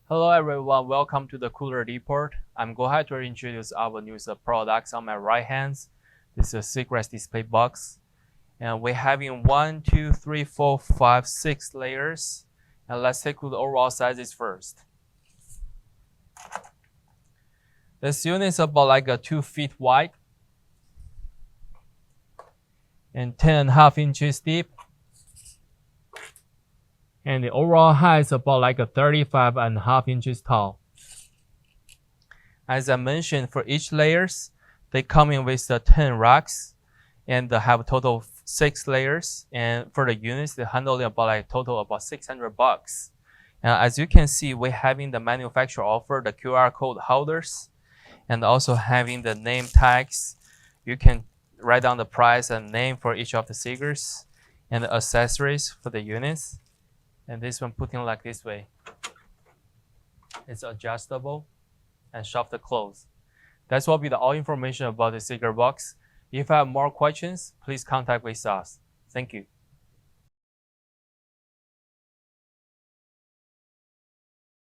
Hello everyone, welcome to the Cooler Report. I'm going to introduce our newest products on my right hand. This is a secret display box. And we're having 1, 2, 3, 4, 5, 6 layers. And let's take a look at the overall sizes first. This unit is about like 2 feet wide and 10.5 inches deep. And the overall height is about like 35.5 inches tall. As I mentioned, for each layers, they come in with 10 racks and they have a total of 6 layers. And for the units, they handle about like total about $600. And as you can see, we're having the manufacturer offer the QR code holders and also having the name tags. You can write down the price and name for each of the stickers and the accessories for the units. And this one putting like this way. It's adjustable and shop the clothes. That's will be the all information about the sticker box. If you have more questions, please contact with us. Thank you.